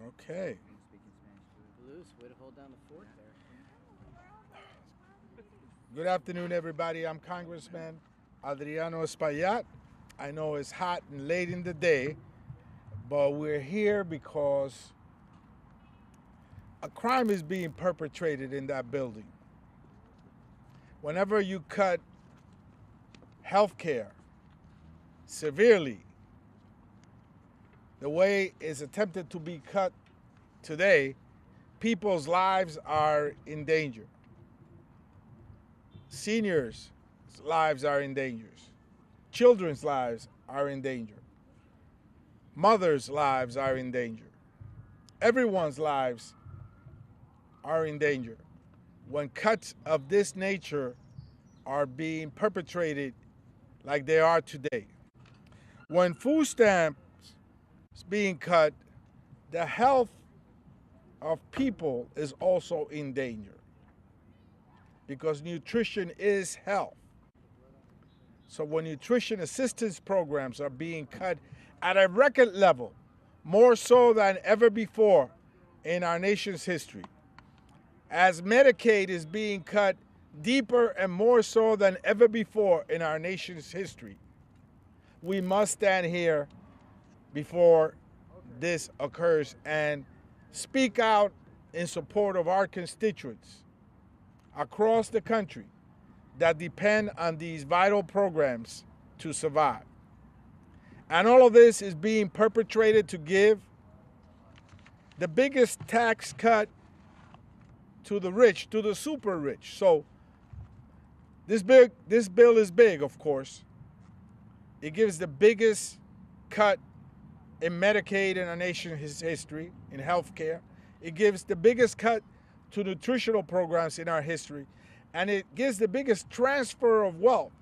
Okay. Luis, way to hold down the fort there. Good afternoon, everybody. I'm Congressman Adriano Espaillat. I know it's hot and late in the day, but we're here because a crime is being perpetrated in that building. Whenever you cut health care severely, the way it's attempted to be cut today, people's lives are in danger. Seniors' lives are in danger. Children's lives are in danger. Mothers' lives are in danger. Everyone's lives are in danger when cuts of this nature are being perpetrated like they are today. When food stamps is being cut, the health of people is also in danger because nutrition is health. So when nutrition assistance programs are being cut at a record level, more so than ever before in our nation's history, as Medicaid is being cut deeper and more so than ever before in our nation's history, we must stand here before this occurs and speak out in support of our constituents across the country that depend on these vital programs to survive. And all of this is being perpetrated to give the biggest tax cut to the rich, to the super rich. So this bill is big, of course. It gives the biggest cut in Medicaid in our nation's history, in health care. It gives the biggest cut to nutritional programs in our history. And it gives the biggest transfer of wealth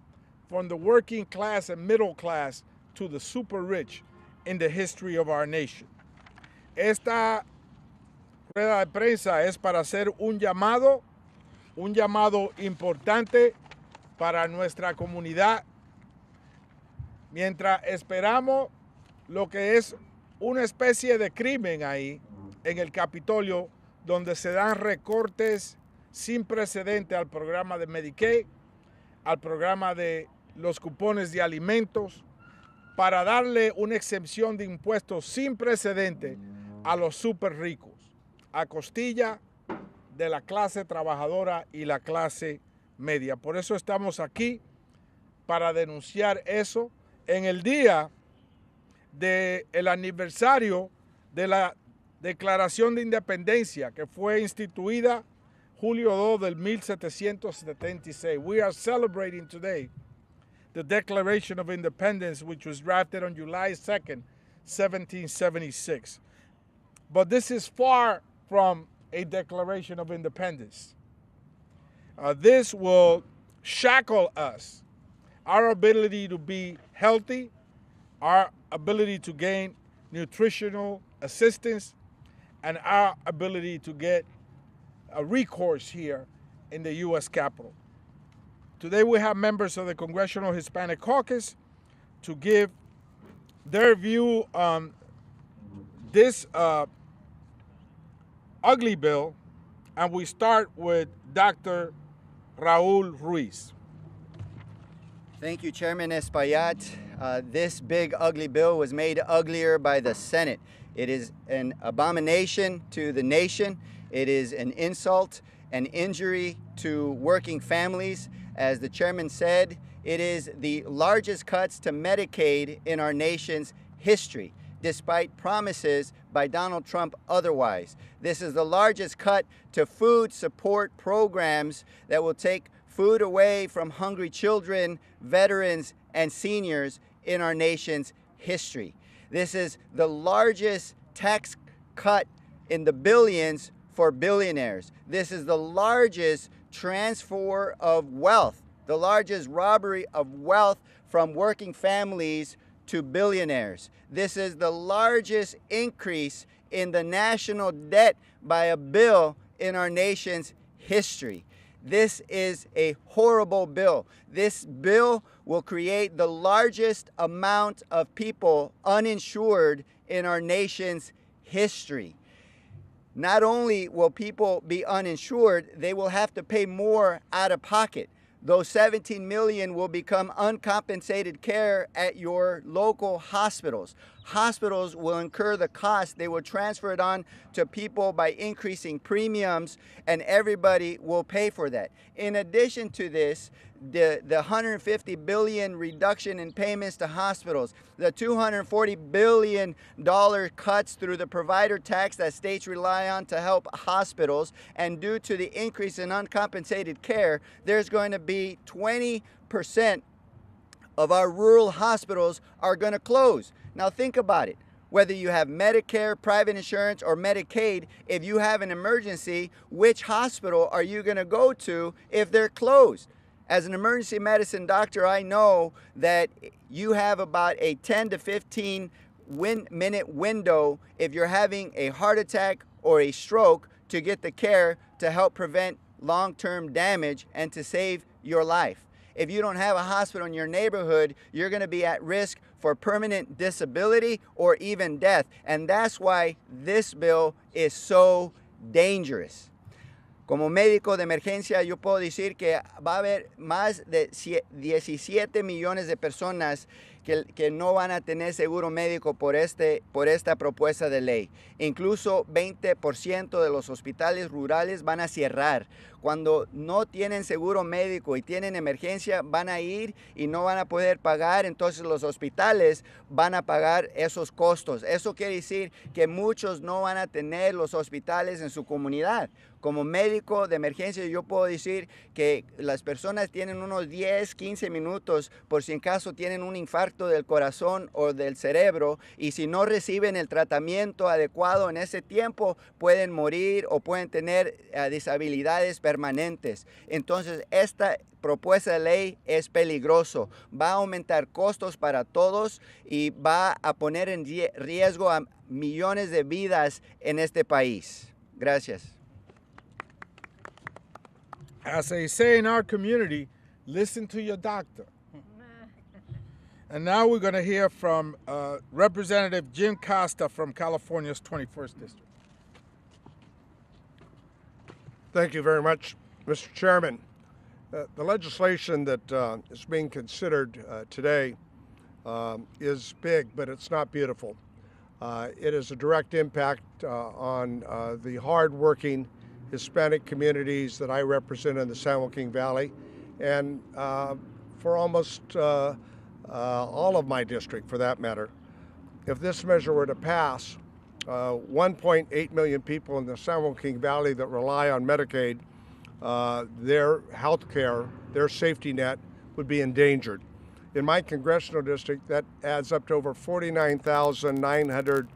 from the working class and middle class to the super rich in the history of our nation. Esta rueda de prensa es para hacer un llamado importante para nuestra comunidad, mientras esperamos lo que es una especie de crimen ahí en el Capitolio, donde se dan recortes sin precedente al programa de Medicaid, al programa de los cupones de alimentos, para darle una exención de impuestos sin precedente a los super ricos, a costilla de la clase trabajadora y la clase media. Por eso estamos aquí, para denunciar eso en el día del aniversario de la Declaración de Independencia, que fue instituida Julio 2 del 1776. We are celebrating today the Declaration of Independence, which was drafted on July 2nd, 1776. But this is far from a Declaration of Independence. This will shackle us, our ability to be healthy, our ability to gain nutritional assistance, and our ability to get a recourse here in the U.S. Capitol. Today we have members of the Congressional Hispanic Caucus to give their view on this ugly bill, and we start with Dr. Raul Ruiz. Thank you, Chairman Espaillat. This big, ugly bill was made uglier by the Senate. It is an abomination to the nation. It is an insult, an injury to working families. As the chairman said, it is the largest cuts to Medicaid in our nation's history, despite promises by Donald Trump otherwise. This is the largest cut to food support programs that will take food away from hungry children, veterans, and seniors in our nation's history. This is the largest tax cut in the billions for billionaires. This is the largest transfer of wealth, the largest robbery of wealth from working families to billionaires. This is the largest increase in the national debt by a bill in our nation's history. This is a horrible bill. This bill will create the largest amount of people uninsured in our nation's history. Not only will people be uninsured, they will have to pay more out of pocket. Those 17 million will become uncompensated care at your local hospitals. Hospitals will incur the cost. They will transfer it on to people by increasing premiums, and everybody will pay for that. In addition to this, the 150 billion reduction in payments to hospitals, the $240 billion cuts through the provider tax that states rely on to help hospitals, and due to the increase in uncompensated care, there's going to be 20% of our rural hospitals are going to close. Now think about it. Whether you have Medicare, private insurance, or Medicaid, if you have an emergency, which hospital are you going to go to if they're closed? As an emergency medicine doctor, I know that you have about a 10 to 15 minute window if you're having a heart attack or a stroke to get the care to help prevent long-term damage and to save your life. If you don't have a hospital in your neighborhood, you're going to be at risk for permanent disability or even death. And that's why this bill is so dangerous. Como médico de emergencia, yo puedo decir que va a haber más de 17 millones de personas que no van a tener seguro médico por esta propuesta de ley. Incluso 20% de los hospitales rurales van a cerrar. Cuando no tienen seguro médico y tienen emergencia, van a ir y no van a poder pagar, entonces los hospitales van a pagar esos costos. Eso quiere decir que muchos no van a tener los hospitales en su comunidad. Como médico de emergencia, yo puedo decir que las personas tienen unos 10, 15 minutos por si en caso tienen un infarto del corazón o del cerebro, y si no reciben el tratamiento adecuado en ese tiempo, pueden morir o pueden tener disabilidades permanentes. Entonces, esta propuesta de ley es peligroso. Va a aumentar costos para todos y va a poner en riesgo a millones de vidas en este país. Gracias. As they say in our community, listen to your doctor. And now we're going to hear from Representative Jim Costa from California's 21st District. Thank you very much, Mr. Chairman. The legislation that is being considered today is big, but it's not beautiful. It is a direct impact on the hard-working Hispanic communities that I represent in the San Joaquin Valley, and for almost all of my district, for that matter. If this measure were to pass, 1.8 million people in the San Joaquin Valley that rely on Medicaid, their health care, their safety net would be endangered. In my congressional district, that adds up to over 49,900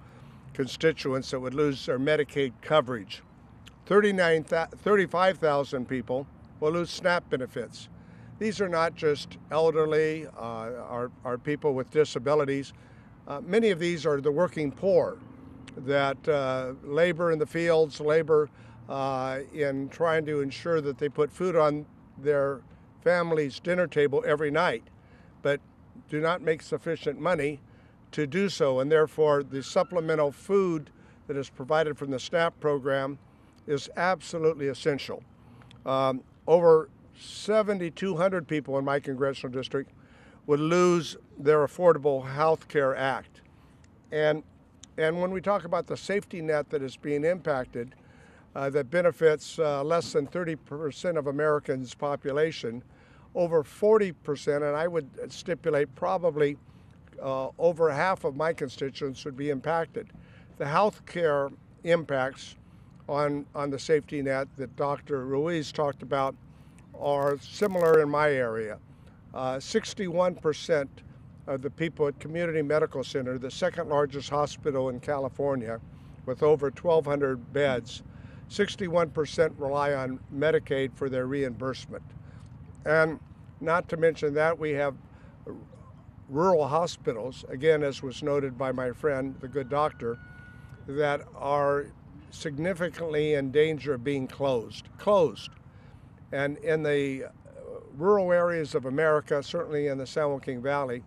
constituents that would lose their Medicaid coverage. 35,000 people will lose SNAP benefits. These are not just elderly, are people with disabilities. Many of these are the working poor that labor in the fields, labor in trying to ensure that they put food on their family's dinner table every night, but do not make sufficient money to do so. And therefore, the supplemental food that is provided from the SNAP program is absolutely essential. Over 7,200 people in my congressional district would lose their Affordable Health Care Act. And when we talk about the safety net that is being impacted, that benefits less than 30% of Americans' population, over 40%, and I would stipulate probably over half of my constituents would be impacted. The health care impacts on the safety net that Dr. Ruiz talked about are similar in my area. 61% of the people at Community Medical Center, the second largest hospital in California with over 1,200 beds, 61% rely on Medicaid for their reimbursement. And not to mention that we have rural hospitals, again, as was noted by my friend, the good doctor, that are significantly in danger of being closed. And in the rural areas of America, certainly in the San Joaquin Valley,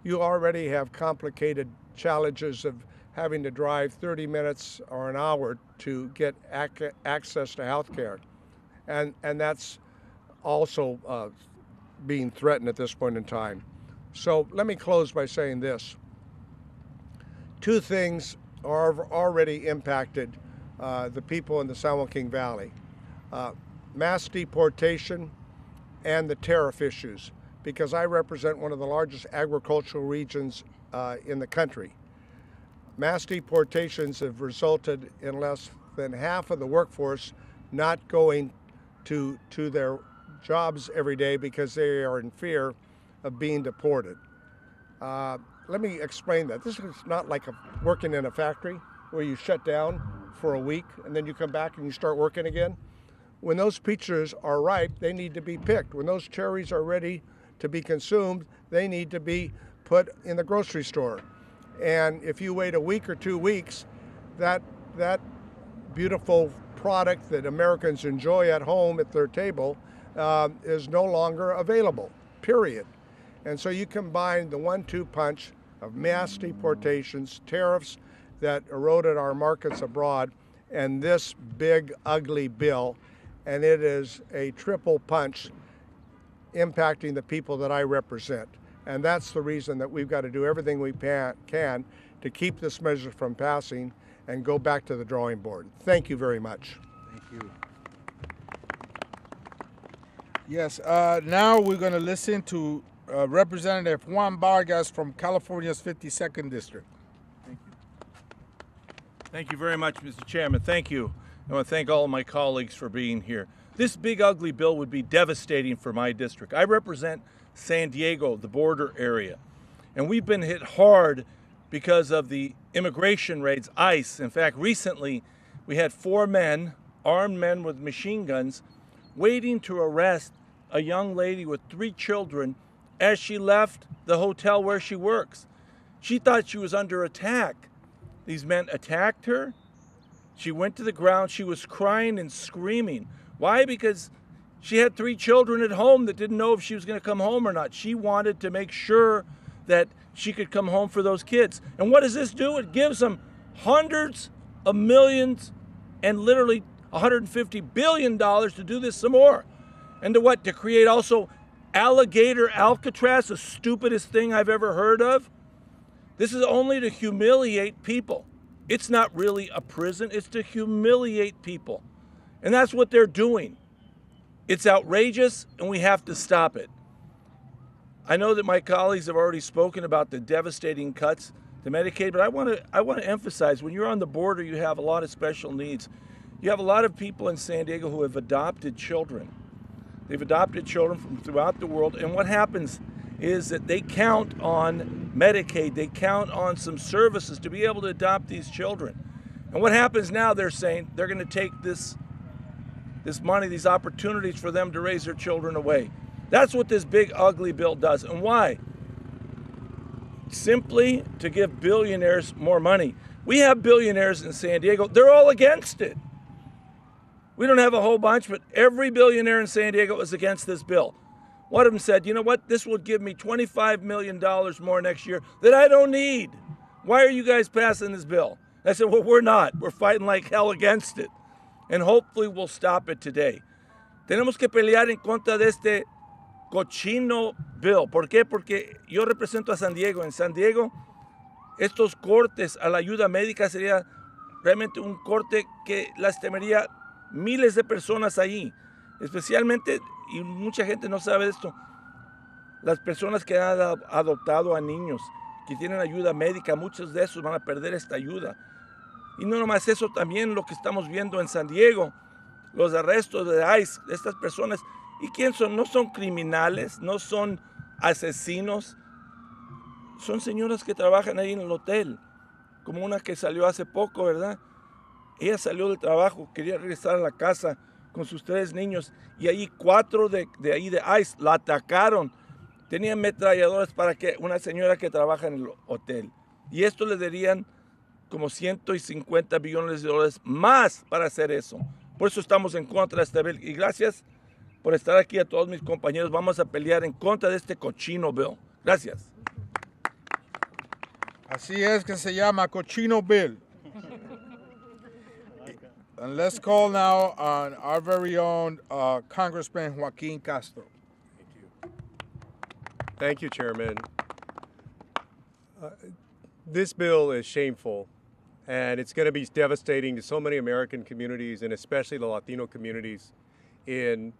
you already have complicated challenges of having to drive 30 minutes or an hour to get access to health care. And that's also being threatened at this point in time. So let me close by saying this. Two things are already impacted the people in the San Joaquin Valley. Mass deportation and the tariff issues, because I represent one of the largest agricultural regions in the country. Mass deportations have resulted in less than half of the workforce not going to their jobs every day because they are in fear of being deported. Let me explain that. This is not like working in a factory where you shut down for a week and then you come back and you start working again. When those peaches are ripe, they need to be picked. When those cherries are ready to be consumed, they need to be put in the grocery store. And if you wait a week or 2 weeks, that beautiful product that Americans enjoy at home at their table is no longer available, period. And so you combine the 1-2 punch of mass deportations, tariffs that eroded our markets abroad, and this big, ugly bill, and it is a triple punch impacting the people that I represent. And that's the reason that we've got to do everything we can to keep this measure from passing and go back to the drawing board. Thank you very much. Thank you. Yes, now we're going to listen to Representative Juan Vargas from California's 52nd District. Thank you. Thank you very much, Mr. Chairman. Thank you. I want to thank all of my colleagues for being here. This big ugly bill would be devastating for my district. I represent San Diego, the border area, and we've been hit hard because of the immigration raids, ICE. In fact, recently we had 4 men, armed men with machine guns, waiting to arrest a young lady with 3 children as she left the hotel where she works. She thought she was under attack. These men attacked her. She went to the ground. She was crying and screaming. Why? Because she had 3 children at home that didn't know if she was going to come home or not. She wanted to make sure that she could come home for those kids. And what does this do? It gives them hundreds of millions and literally $150 billion to do this some more. And to what? To create also alligator Alcatraz, the stupidest thing I've ever heard of. This is only to humiliate people. It's not really a prison, it's to humiliate people. And that's what they're doing. It's outrageous and we have to stop it. I know that my colleagues have already spoken about the devastating cuts to Medicaid, but I want to emphasize, when you're on the border, you have a lot of special needs. You have a lot of people in San Diego who have adopted children. They've adopted children from throughout the world, and what happens is that they count on Medicaid, they count on some services to be able to adopt these children. And what happens now, they're saying they're going to take this money, these opportunities for them to raise their children away. That's what this big ugly bill does. And why? Simply to give billionaires more money. We have billionaires in San Diego. They're all against it. We don't have a whole bunch, but every billionaire in San Diego is against this bill. One of them said, you know what, this will give me $25 million more next year that I don't need. Why are you guys passing this bill? I said, well, we're not. We're fighting like hell against it. And hopefully we'll stop it today. Tenemos que pelear en contra de este cochino bill. ¿Por qué? Porque yo represento a San Diego. En San Diego, estos cortes a la ayuda médica sería realmente un corte que lastimaría miles de personas allí. Especialmente, y mucha gente no sabe esto, las personas que han adoptado a niños, que tienen ayuda médica, muchos de esos van a perder esta ayuda. Y no nomás eso, también lo que estamos viendo en San Diego, los arrestos de ICE, de estas personas. ¿Y quién son? No son criminales, no son asesinos, son señoras que trabajan ahí en el hotel, como una que salió hace poco, ¿verdad? Ella salió del trabajo, quería regresar a la casa con sus 3 niños y ahí 4 de ahí de ICE la atacaron. Tenían ametralladoras para que una señora que trabaja en el hotel. Y esto le darían como 150 billones de dólares más para hacer eso. Por eso estamos en contra de este bill. Y gracias por estar aquí a todos mis compañeros. Vamos a pelear en contra de este cochino bill. Gracias. Así es que se llama Cochino Bill. And let's call now on our very own Congressman Joaquin Castro. Thank you, Chairman. This bill is shameful, and it's going to be devastating to so many American communities, and especially the Latino communities, in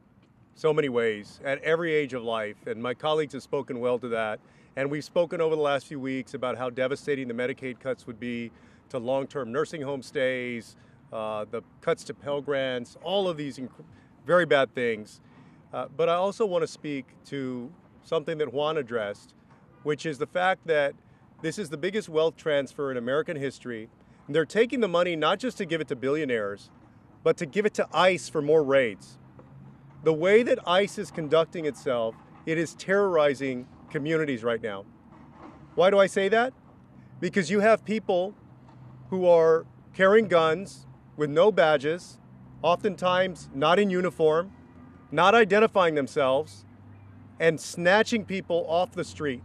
so many ways, at every age of life. And my colleagues have spoken well to that. And we've spoken over the last few weeks about how devastating the Medicaid cuts would be to long-term nursing home stays, the cuts to Pell Grants, all of these very bad things. But I also want to speak to something that Juan addressed, which is the fact that this is the biggest wealth transfer in American history. And they're taking the money not just to give it to billionaires, but to give it to ICE for more raids. The way that ICE is conducting itself, it is terrorizing communities right now. Why do I say that? Because you have people who are carrying guns with no badges, oftentimes not in uniform, not identifying themselves, and snatching people off the street.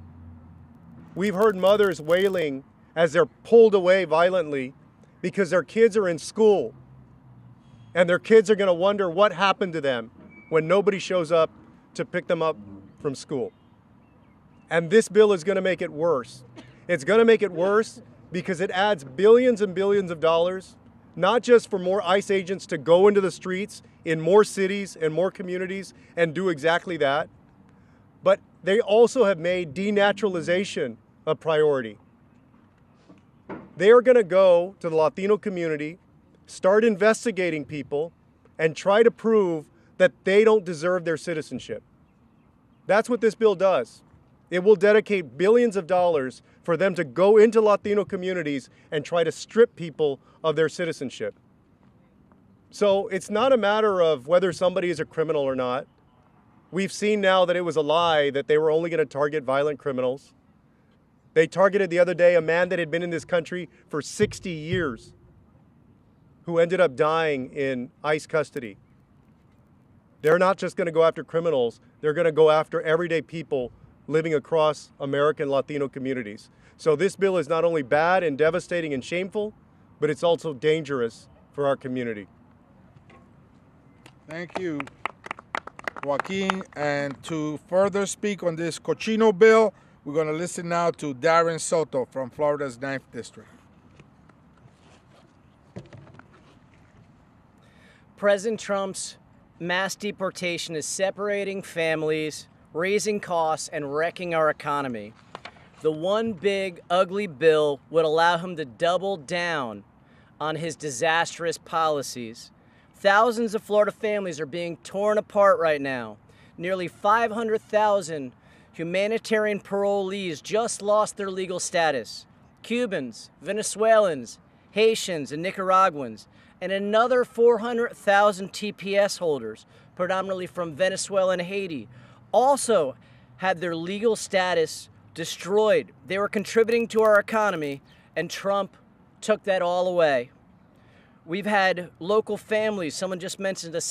We've heard mothers wailing as they're pulled away violently because their kids are in school, and their kids are going to wonder what happened to them when nobody shows up to pick them up from school. And this bill is going to make it worse. It's going to make it worse because it adds billions and billions of dollars, not just for more ICE agents to go into the streets in more cities and more communities and do exactly that, but they also have made denaturalization a priority. They are going to go to the Latino community, start investigating people, and try to prove that they don't deserve their citizenship. That's what this bill does. It will dedicate billions of dollars for them to go into Latino communities and try to strip people of their citizenship. So it's not a matter of whether somebody is a criminal or not. We've seen now that it was a lie that they were only going to target violent criminals. They targeted the other day a man that had been in this country for 60 years who ended up dying in ICE custody. They're not just going to go after criminals, they're going to go after everyday people living across American Latino communities. So this bill is not only bad and devastating and shameful, but it's also dangerous for our community. Thank you, Joaquin. And to further speak on this Cochino bill, we're going to listen now to Darren Soto from Florida's 9th District. President Trump's mass deportation is separating families, raising costs, and wrecking our economy. The one big, ugly bill would allow him to double down on his disastrous policies. Thousands of Florida families are being torn apart right now. Nearly 500,000 humanitarian parolees just lost their legal status. Cubans, Venezuelans, Haitians, and Nicaraguans, and another 400,000 TPS holders, predominantly from Venezuela and Haiti, also had their legal status destroyed. They were contributing to our economy, and Trump took that all away. We've had local families. Someone just mentioned a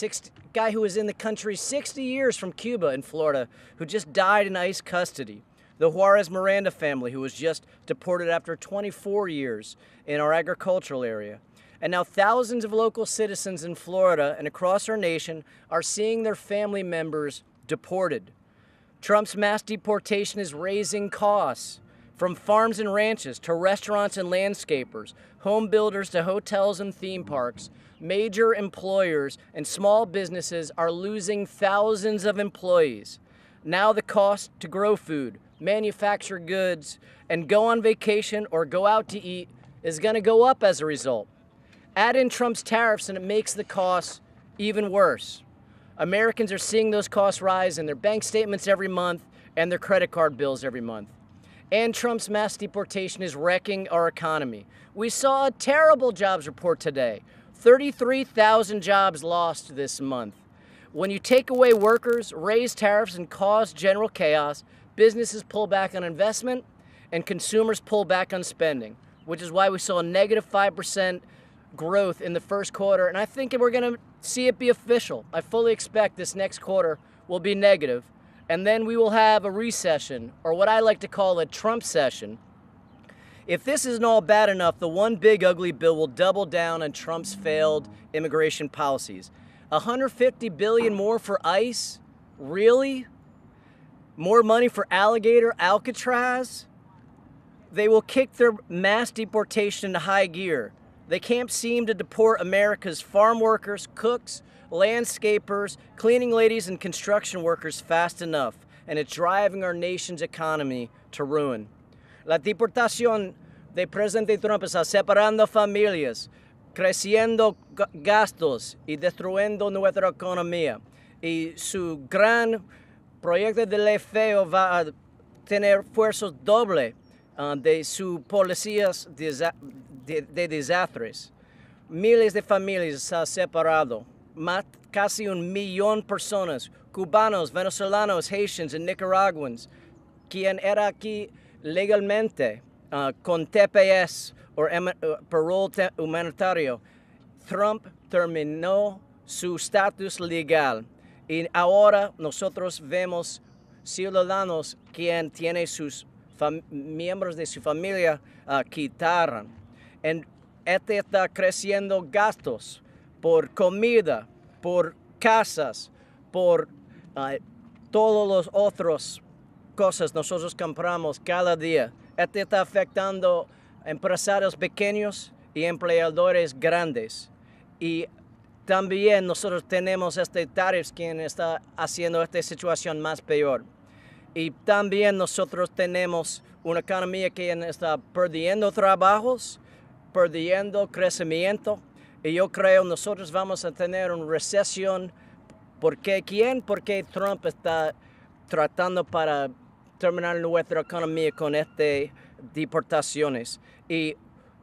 guy who was in the country 60 years from Cuba in Florida who just died in ICE custody. The Juarez Miranda family who was just deported after 24 years in our agricultural area. And now thousands of local citizens in Florida and across our nation are seeing their family members deported. Trump's mass deportation is raising costs, from farms and ranches to restaurants and landscapers, home builders to hotels and theme parks. Major employers and small businesses are losing thousands of employees. Now the cost to grow food, manufacture goods, and go on vacation or go out to eat is going to go up as a result. Add in Trump's tariffs and it makes the costs even worse. Americans are seeing those costs rise in their bank statements every month and their credit card bills every month. And Trump's mass deportation is wrecking our economy. We saw a terrible jobs report today. 33,000 jobs lost this month. When you take away workers, raise tariffs, and cause general chaos, businesses pull back on investment and consumers pull back on spending, which is why we saw a negative 5% growth in the first quarter, and I think we're going to see it be official. I fully expect this next quarter will be negative, and then we will have a recession, or what I like to call a Trump session. If this isn't all bad enough, the one big ugly bill will double down on Trump's failed immigration policies. $150 billion more for ICE? Really? More money for alligator Alcatraz? They will kick their mass deportation into high gear. They can't seem to deport America's farm workers, cooks, landscapers, cleaning ladies, and construction workers fast enough, and it's driving our nation's economy to ruin. La deportación de Presidente Trump está separando familias, creciendo gastos y destruyendo nuestra economía. Y su gran proyecto de ley feo va a tener fuerzas doble de sus policías de desastres. Miles de familias se han separado. Casi 1 millón de personas, cubanos, venezolanos, haitians y nicaraguans, quien era aquí legalmente con TPS o parole humanitario. Trump terminó su estatus legal y ahora nosotros vemos ciudadanos quien tienen sus miembros de su familia quitaron. Este está creciendo gastos por comida, por casas, por todos los otros cosas nosotros compramos cada día. Este está afectando empresarios pequeños y empleadores grandes. Y también nosotros tenemos tariffs quien está haciendo esta situación más peor. Y también nosotros tenemos una economía que está perdiendo trabajos, perdiendo crecimiento. Y yo creo nosotros vamos a tener una recesión. ¿Por qué? ¿Quién? Porque Trump está tratando para terminar nuestra economía con estas deportaciones. Y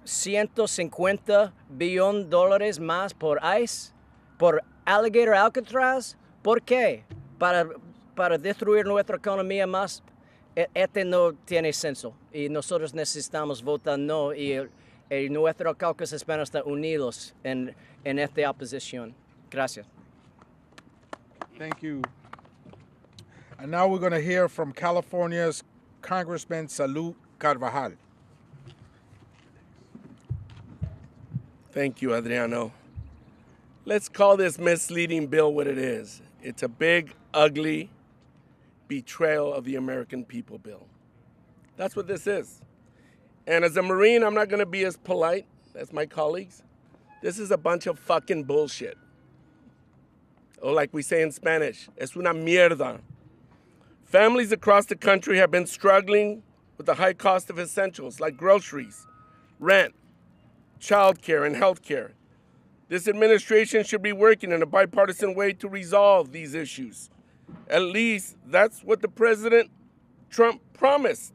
$150 billones más por ICE, por alligator Alcatraz. ¿Por qué? Para destruir nuestra economía más. Este no tiene senso. Y nosotros necesitamos votar no. Y nuestro caucus hispano está unidos en esta oposición. Gracias. Thank you. And now we're going to hear from California's Congressman Salud Carvajal. Thank you, Adriano. Let's call this misleading bill what it is. It's a big, ugly betrayal of the American people bill. That's what this is. And as a Marine, I'm not going to be as polite as my colleagues. This is a bunch of fucking bullshit. Or like we say in Spanish, es una mierda. Families across the country have been struggling with the high cost of essentials like groceries, rent, childcare, and healthcare. This administration should be working in a bipartisan way to resolve these issues. At least that's what the President Trump promised.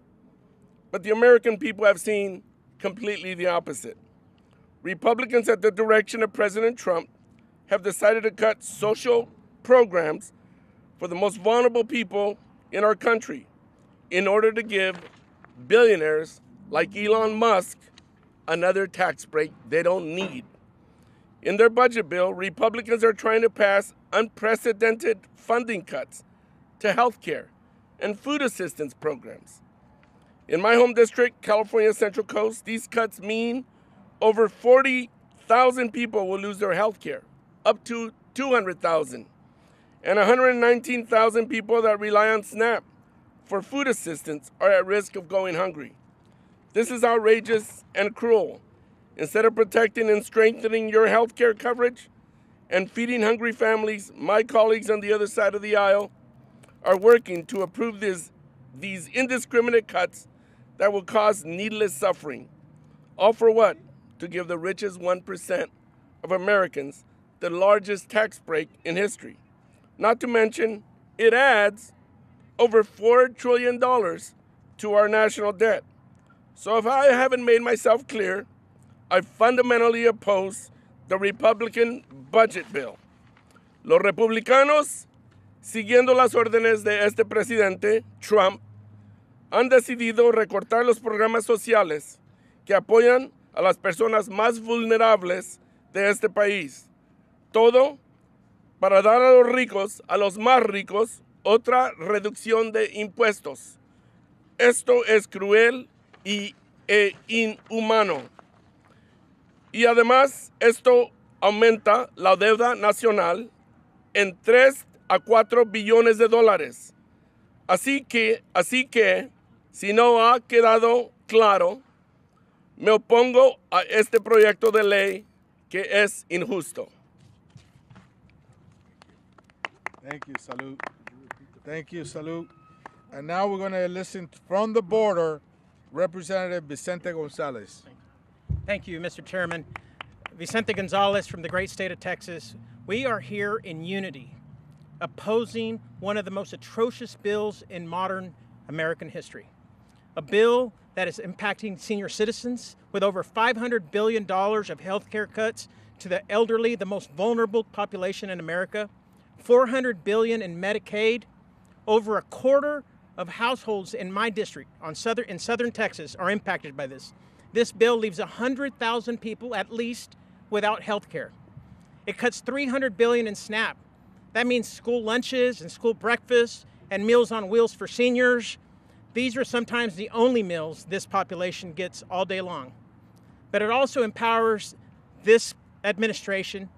But the American people have seen completely the opposite. Republicans at the direction of President Trump have decided to cut social programs for the most vulnerable people in our country in order to give billionaires like Elon Musk another tax break they don't need. In their budget bill, Republicans are trying to pass unprecedented funding cuts to health care and food assistance programs. In my home district, California Central Coast, these cuts mean over 40,000 people will lose their health care, up to 200,000. And 119,000 people that rely on SNAP for food assistance are at risk of going hungry. This is outrageous and cruel. Instead of protecting and strengthening your health care coverage and feeding hungry families, my colleagues on the other side of the aisle are working to approve these indiscriminate cuts that will cause needless suffering. All for what? To give the richest 1% of Americans the largest tax break in history. Not to mention, it adds over $4 trillion to our national debt. So if I haven't made myself clear, I fundamentally oppose the Republican budget bill. Los republicanos, siguiendo las órdenes de este presidente, Trump, han decidido recortar los programas sociales que apoyan a las personas más vulnerables de este país. Todo para dar a los ricos, a los más ricos, otra reducción de impuestos. Esto es cruel y e inhumano. Y además, esto aumenta la deuda nacional en 3 a 4 billones de dólares. Así que, si no ha quedado claro, me opongo a este proyecto de ley que es injusto. Thank you, Salud. Thank you, Salud. And now we're going to listen from the border, Representative Vicente Gonzalez. Thank you, Mr. Chairman. Vicente Gonzalez from the great state of Texas. We are here in unity, opposing one of the most atrocious bills in modern American history. A bill that is impacting senior citizens with over $500 billion of health care cuts to the elderly, the most vulnerable population in America, $400 billion in Medicaid. Over a quarter of households in my district in southern Texas are impacted by this. This bill leaves 100,000 people at least without health care. It cuts $300 billion in SNAP. That means school lunches and school breakfasts and Meals on Wheels for seniors. These are sometimes the only meals this population gets all day long. But it also empowers this administration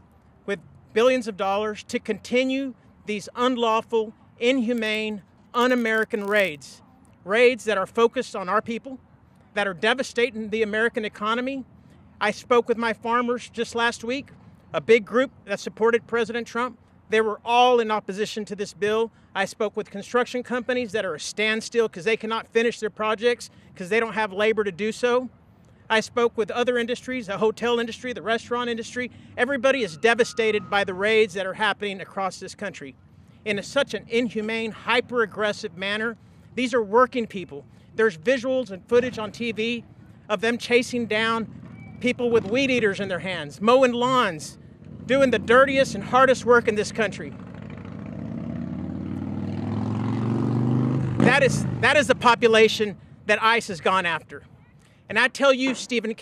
with billions of dollars to continue these unlawful, inhumane, un-American raids that are focused on our people, that are devastating the American economy. I spoke with my farmers just last week, a big group that supported President Trump. They were all in opposition to this bill. I spoke with construction companies that are a standstill because they cannot finish their projects because they don't have labor to do so. I spoke with other industries, the hotel industry, the restaurant industry. Everybody is devastated by the raids that are happening across this country in such an inhumane, hyper-aggressive manner. These are working people. There's visuals and footage on TV of them chasing down people with weed eaters in their hands, mowing lawns, doing the dirtiest and hardest work in this country. That is the population that ICE has gone after. And I tell you, Stephen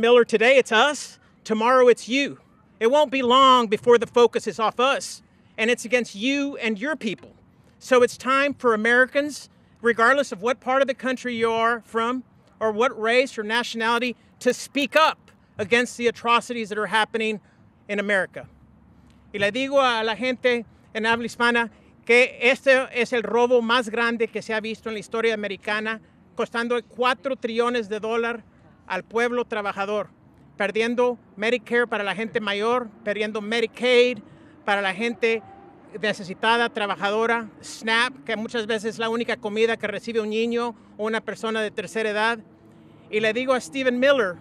Miller, today it's us, tomorrow it's you. It won't be long before the focus is off us, and it's against you and your people. So it's time for Americans, regardless of what part of the country you are from, or what race or nationality, to speak up against the atrocities that are happening in America. Y le digo a la gente en habla hispana que este es el robo más grande que se ha visto en la historia americana, costando $4 trillones al pueblo trabajador, perdiendo Medicare para la gente mayor, perdiendo Medicaid para la gente necesitada, trabajadora, SNAP, que muchas veces es la única comida que recibe un niño o una persona de tercera edad. Y le digo a Stephen Miller,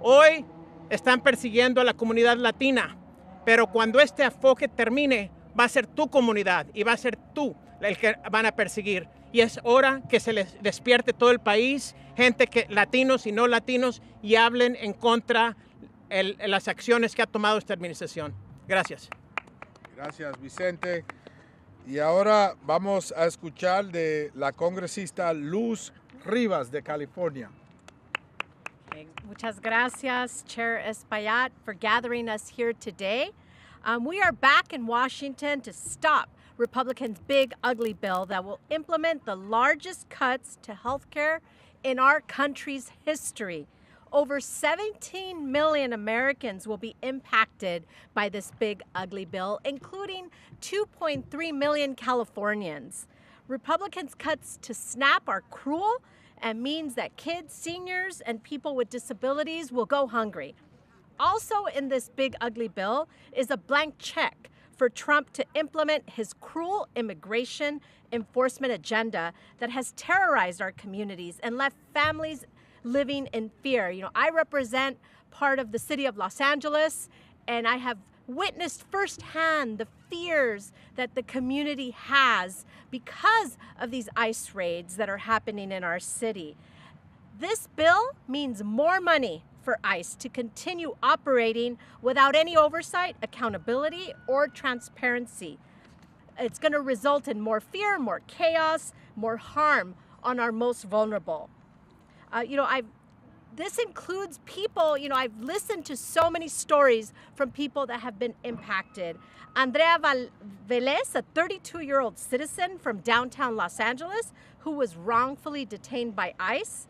hoy están persiguiendo a la comunidad latina, pero cuando este enfoque termine, va a ser tu comunidad y va a ser tú el que van a perseguir. Y es hora que se les despierte todo el país, gente que latinos y no latinos, y hablen en contra de las acciones que ha tomado esta administración. Gracias. Gracias, Vicente. Y ahora vamos a escuchar de la congresista Luz Rivas de California. Muchas gracias, Chair Espaillat, for gathering us here today. We are back in Washington to stop Republicans' big, ugly bill that will implement the largest cuts to health care in our country's history. Over 17 million Americans will be impacted by this big, ugly bill, including 2.3 million Californians. Republicans' cuts to SNAP are cruel and means that kids, seniors, and people with disabilities will go hungry. Also in this big, ugly bill is a blank check for Trump to implement his cruel immigration enforcement agenda that has terrorized our communities and left families living in fear. You know, I represent part of the city of Los Angeles, and I have witnessed firsthand the fears that the community has because of these ICE raids that are happening in our city. This bill means more money for ICE to continue operating without any oversight, accountability, or transparency. It's going to result in more fear, more chaos, more harm on our most vulnerable. This includes people, you know, I've listened to so many stories from people that have been impacted. Andrea Velez, a 32-year-old citizen from downtown Los Angeles who was wrongfully detained by ICE.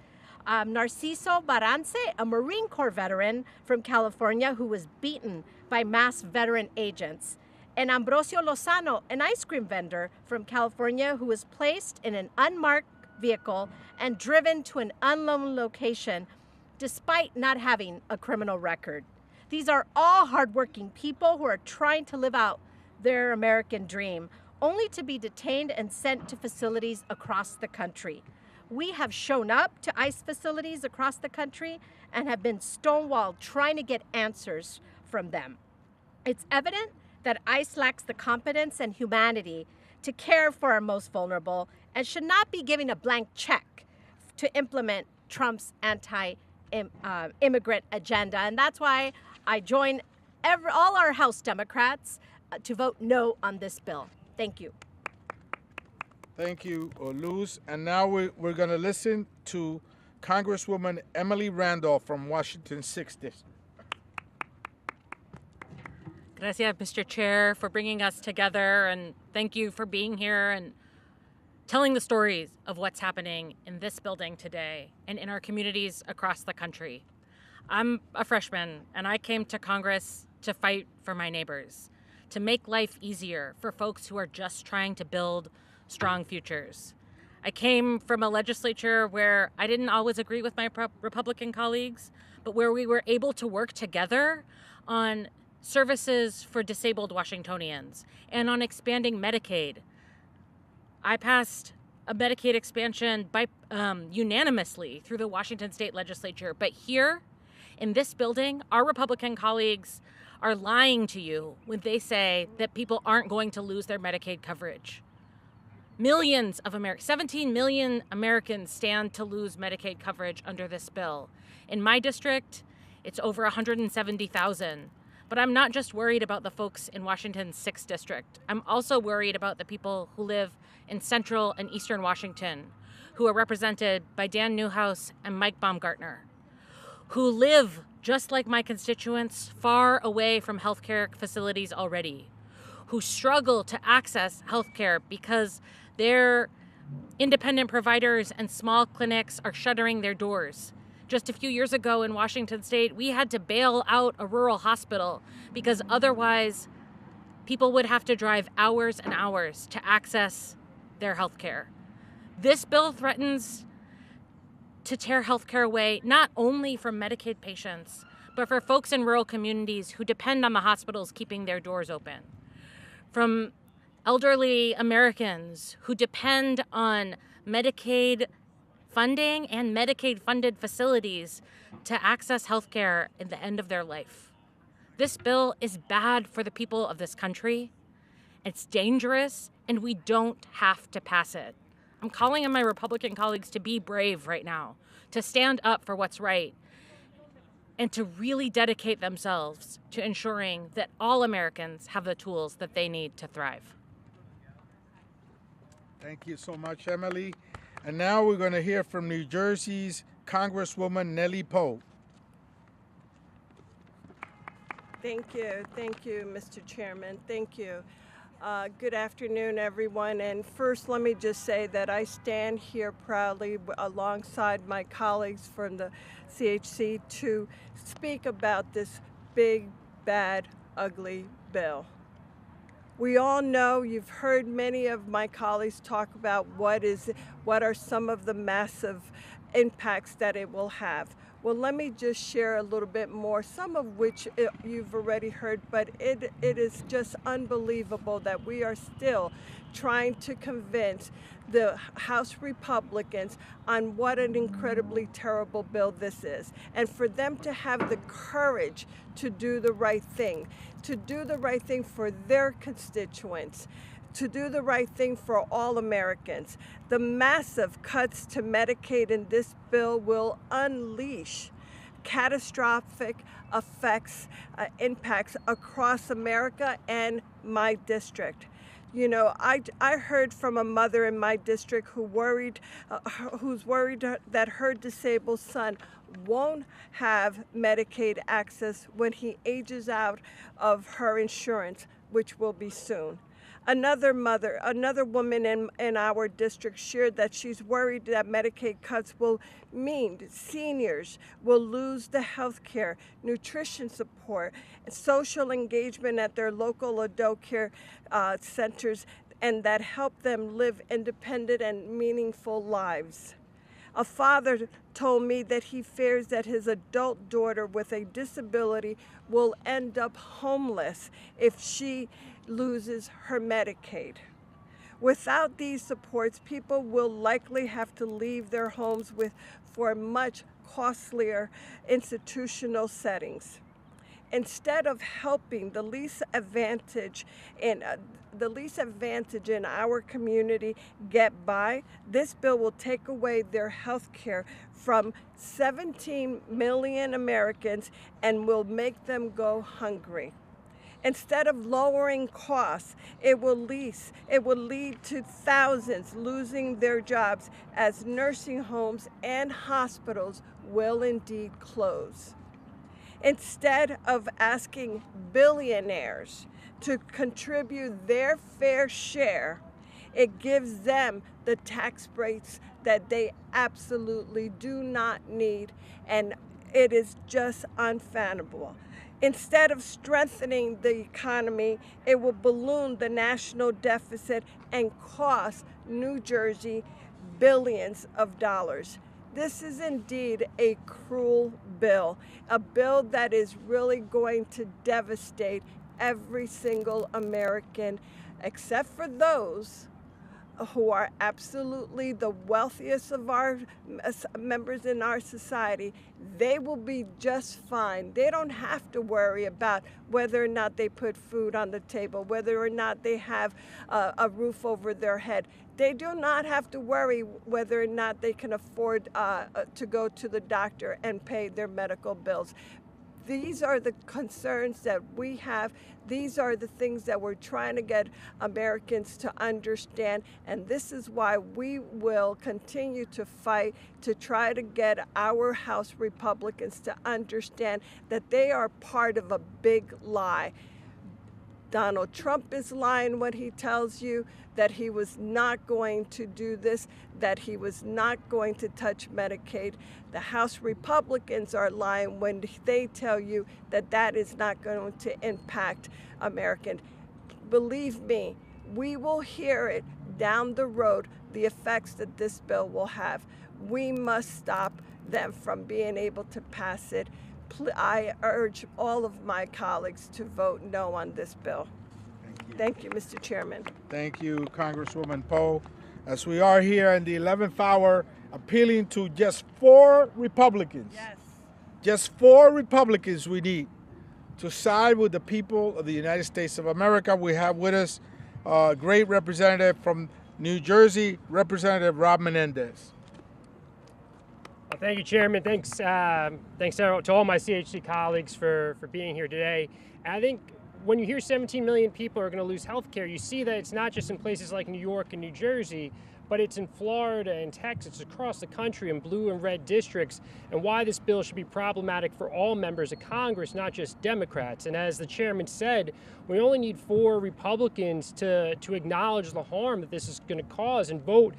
Narciso Barance, a Marine Corps veteran from California who was beaten by mass veteran agents. And Ambrosio Lozano, an ice cream vendor from California who was placed in an unmarked vehicle and driven to an unknown location despite not having a criminal record. These are all hardworking people who are trying to live out their American dream, only to be detained and sent to facilities across the country. We have shown up to ICE facilities across the country and have been stonewalled trying to get answers from them. It's evident that ICE lacks the competence and humanity to care for our most vulnerable and should not be giving a blank check to implement Trump's anti-immigrant agenda. And that's why I join all our House Democrats to vote no on this bill. Thank you. Thank you, Luz. And now we're going to listen to Congresswoman Emily Randolph from Washington's 6th District. Gracias, Mr. Chair, for bringing us together, and thank you for being here and telling the stories of what's happening in this building today and in our communities across the country. I'm a freshman, and I came to Congress to fight for my neighbors, to make life easier for folks who are just trying to build strong futures. I came from a legislature where I didn't always agree with my Republican colleagues, but where we were able to work together on services for disabled Washingtonians and on expanding Medicaid. I passed a Medicaid expansion unanimously through the Washington State Legislature, but here in this building, our Republican colleagues are lying to you when they say that people aren't going to lose their Medicaid coverage. Millions of 17 million Americans stand to lose Medicaid coverage under this bill. In my district, it's over 170,000. But I'm not just worried about the folks in Washington's 6th District. I'm also worried about the people who live in central and eastern Washington, who are represented by Dan Newhouse and Mike Baumgartner, who live, just like my constituents, far away from healthcare facilities already, who struggle to access healthcare because their independent providers and small clinics are shuttering their doors. Just a few years ago in Washington State, we had to bail out a rural hospital because otherwise people would have to drive hours and hours to access their health care. This bill threatens to tear health care away not only from Medicaid patients, but for folks in rural communities who depend on the hospitals keeping their doors open. From elderly Americans who depend on Medicaid funding and Medicaid-funded facilities to access health care at the end of their life. This bill is bad for the people of this country. It's dangerous, and we don't have to pass it. I'm calling on my Republican colleagues to be brave right now, to stand up for what's right, and to really dedicate themselves to ensuring that all Americans have the tools that they need to thrive. Thank you so much, Emily. And now we're going to hear from New Jersey's Congresswoman Nellie Poe. Thank you, Mr. Chairman. Thank you. Good afternoon, everyone. And first, let me just say that I stand here proudly alongside my colleagues from the CHC to speak about this big, bad, ugly bill. We all know, you've heard many of my colleagues talk about what are some of the massive impacts that it will have. Well, let me just share a little bit more, some of which you've already heard, but it is just unbelievable that we are still trying to convince the House Republicans on what an incredibly terrible bill this is. And for them to have the courage to do the right thing for their constituents, to do the right thing for all Americans. The massive cuts to Medicaid in this bill will unleash catastrophic impacts across America and my district. You know, I heard from a mother in my district who's worried that her disabled son won't have Medicaid access when he ages out of her insurance, which will be soon. Another woman in our district shared that she's worried that Medicaid cuts will mean seniors will lose the health care, nutrition support, social engagement at their local adult care centers, and that help them live independent and meaningful lives. A father told me that he fears that his adult daughter with a disability will end up homeless if she loses her Medicaid. Without these supports, people will likely have to leave their homes for much costlier institutional settings. Instead of helping the least advantaged in our community get by, this bill will take away their health care from 17 million Americans and will make them go hungry. Instead of lowering costs, it will lead to thousands losing their jobs as nursing homes and hospitals will indeed close. Instead of asking billionaires to contribute their fair share, it gives them the tax breaks that they absolutely do not need, and it is just unfathomable. Instead of strengthening the economy, it will balloon the national deficit and cost New Jersey billions of dollars. This is indeed a cruel bill, a bill that is really going to devastate every single American, except for those who are absolutely the wealthiest of our members in our society. They will be just fine. They don't have to worry about whether or not they put food on the table, whether or not they have a roof over their head. They do not have to worry whether or not they can afford to go to the doctor and pay their medical bills. These are the concerns that we have. These are the things that we're trying to get Americans to understand. And this is why we will continue to fight to try to get our House Republicans to understand that they are part of a big lie. Donald Trump is lying when he tells you that he was not going to do this, that he was not going to touch Medicaid. The House Republicans are lying when they tell you that that is not going to impact Americans. Believe me, we will hear it down the road, the effects that this bill will have. We must stop them from being able to pass it. I urge all of my colleagues to vote no on this bill. Thank you, Mr. Chairman. Thank you, Congresswoman Poe. As we are here in the 11th hour, appealing to just 4 Republicans. Yes. Just 4 Republicans we need to side with the people of the United States of America. We have with us a great representative from New Jersey, Representative Rob Menendez. Well, thank you, Chairman. Thanks to all my CHC colleagues for being here today. And I think when you hear 17 million people are going to lose health care, you see that it's not just in places like New York and New Jersey, but it's in Florida and Texas, across the country in blue and red districts, and why this bill should be problematic for all members of Congress, not just Democrats. And as the chairman said, we only need 4 Republicans to acknowledge the harm that this is going to cause and vote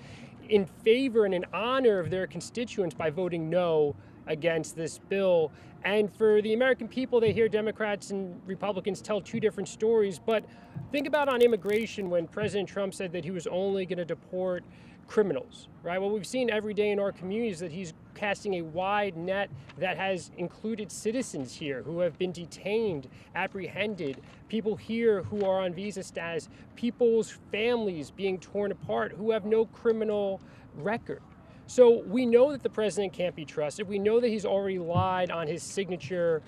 in favor and in honor of their constituents by voting no against this bill. And for the American people, they hear Democrats and Republicans tell 2 different stories. But think about on immigration when President Trump said that he was only going to deport criminals, right? What we've seen every day in our communities is that he's casting a wide net that has included citizens here who have been detained, apprehended, people here who are on visa status, people's families being torn apart who have no criminal record. So we know that the president can't be trusted. We know that he's already lied on his signature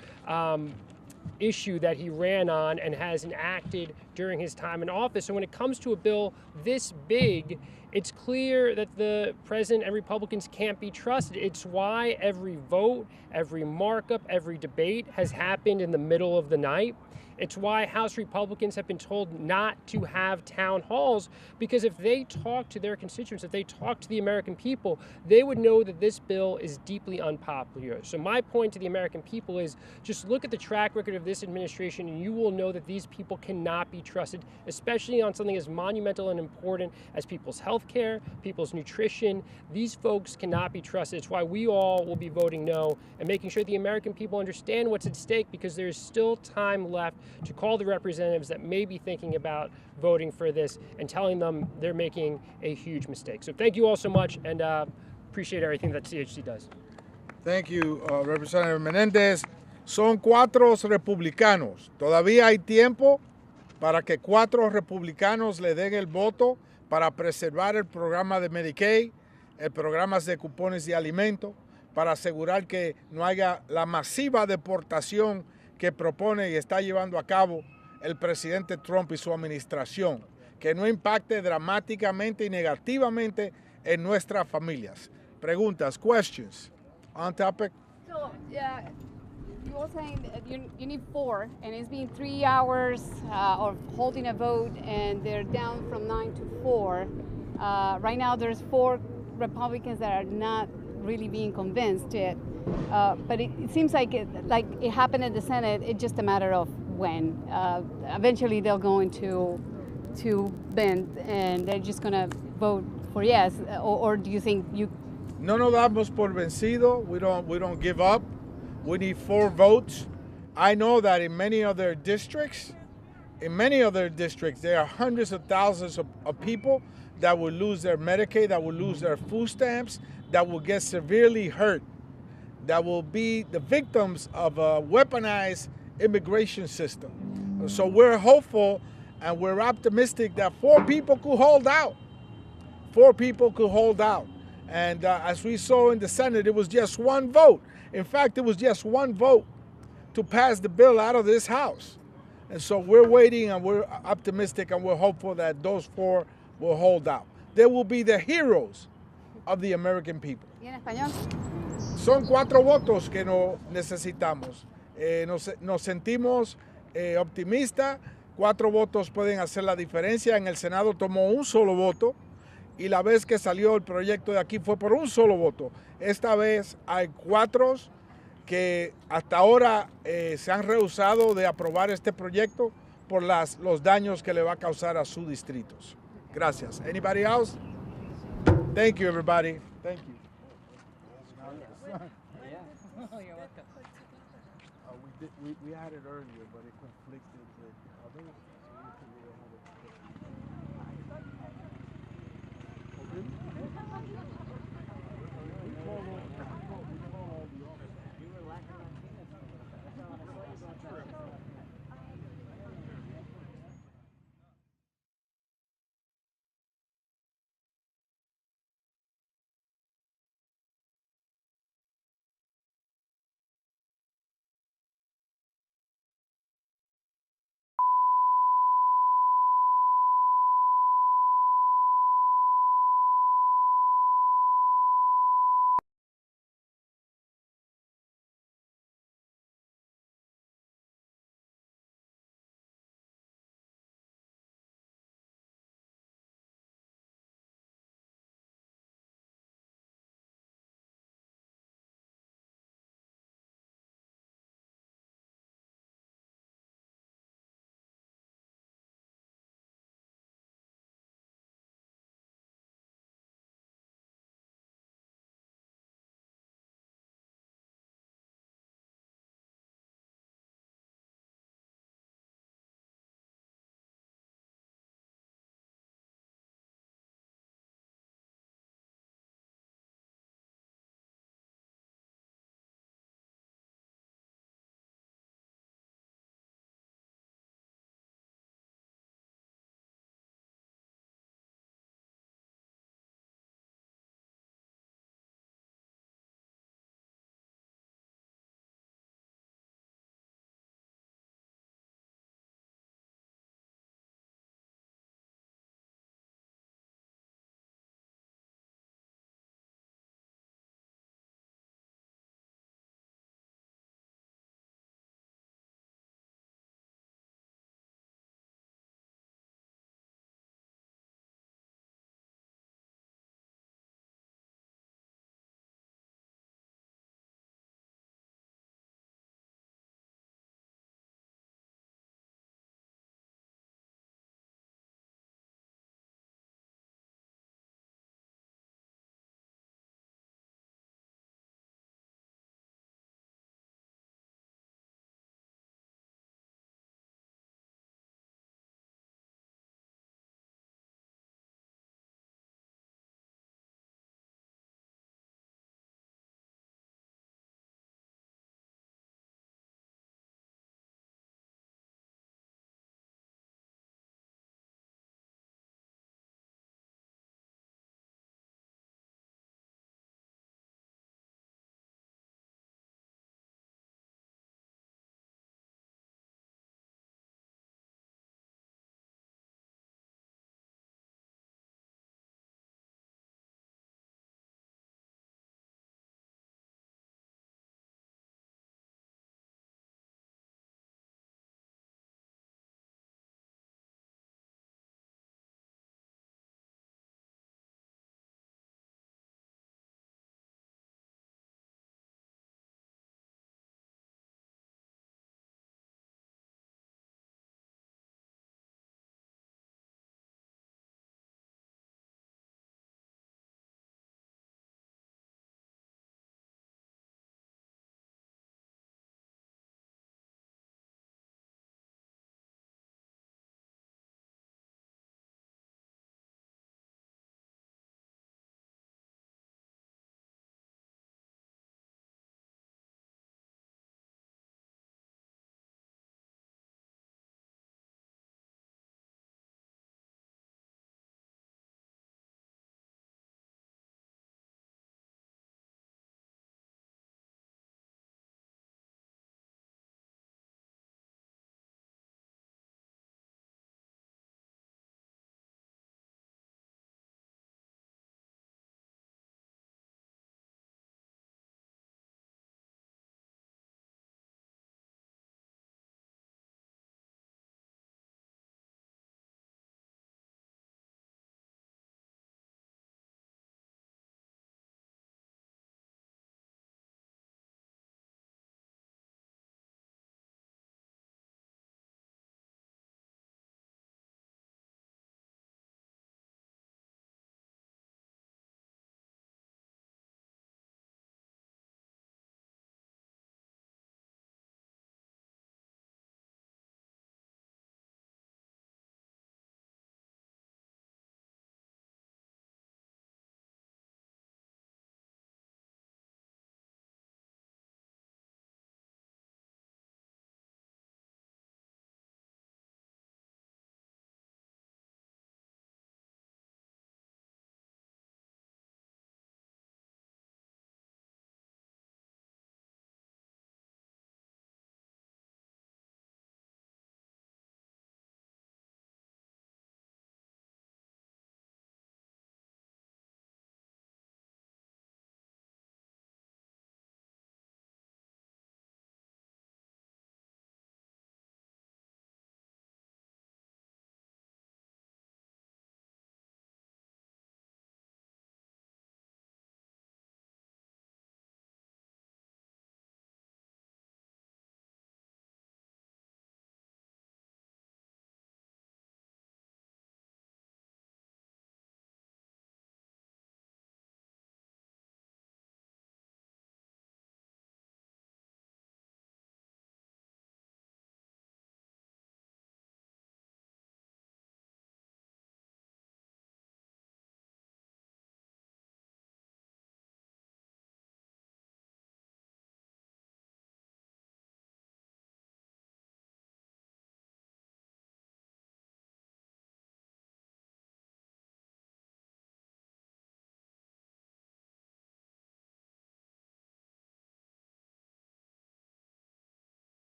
issue that he ran on and has enacted during his time in office. So when it comes to a bill this big, it's clear that the president and Republicans can't be trusted. It's why every vote, every markup, every debate has happened in the middle of the night. It's why House Republicans have been told not to have town halls, because if they talk to their constituents, if they talk to the American people, they would know that this bill is deeply unpopular. So my point to the American people is just look at the track record of this administration and you will know that these people cannot be trusted, especially on something as monumental and important as people's health care, people's nutrition. These folks cannot be trusted. It's why we all will be voting no and making sure the American people understand what's at stake, because there's still time left to call the representatives that may be thinking about voting for this and telling them they're making a huge mistake. So thank you all so much, and appreciate everything that CHC does. Thank you, Representative Menendez. Son 4 republicanos. Todavía hay tiempo para que 4 republicanos le den el voto para preservar el programa de Medicaid, el programa de cupones de alimentos, para asegurar que no haya la masiva deportación que propone y está llevando a cabo el presidente Trump y su administración, que no impacte dramáticamente y negativamente en nuestras familias. Preguntas, questions on topic? So, you were saying that you need 4, and it's been 3 hours of holding a vote, and they're down from 9 to 4. Right now, there's 4 Republicans that are not really being convinced yet. But it seems like it happened in the Senate. It's just a matter of when. Eventually, they're going to bend, and they're just going to vote for yes. Or do you think you? No nos damos por vencido. We don't give up. We need 4 votes. I know that in many other districts, there are hundreds of thousands of people that will lose their Medicaid, that will lose their food stamps, that will get severely hurt, that will be the victims of a weaponized immigration system. So we're hopeful and we're optimistic that 4 people could hold out. 4 people could hold out. And as we saw in the Senate, it was just 1 vote. In fact, it was just 1 vote to pass the bill out of this House. And so we're waiting and we're optimistic and we're hopeful that those 4 will hold out. They will be the heroes of the American people. ¿Y en español? Son 4 votos que no necesitamos. Nos sentimos optimistas. 4 votos pueden hacer la diferencia. En el Senado tomó un solo voto y la vez que salió el proyecto de aquí fue por un solo voto. Esta vez hay 4 que hasta ahora se han rehusado de aprobar este proyecto por los daños que le va a causar a sus distritos. Gracias. Anybody else? Thank you, everybody. Thank you. We had it earlier, but it conflicted with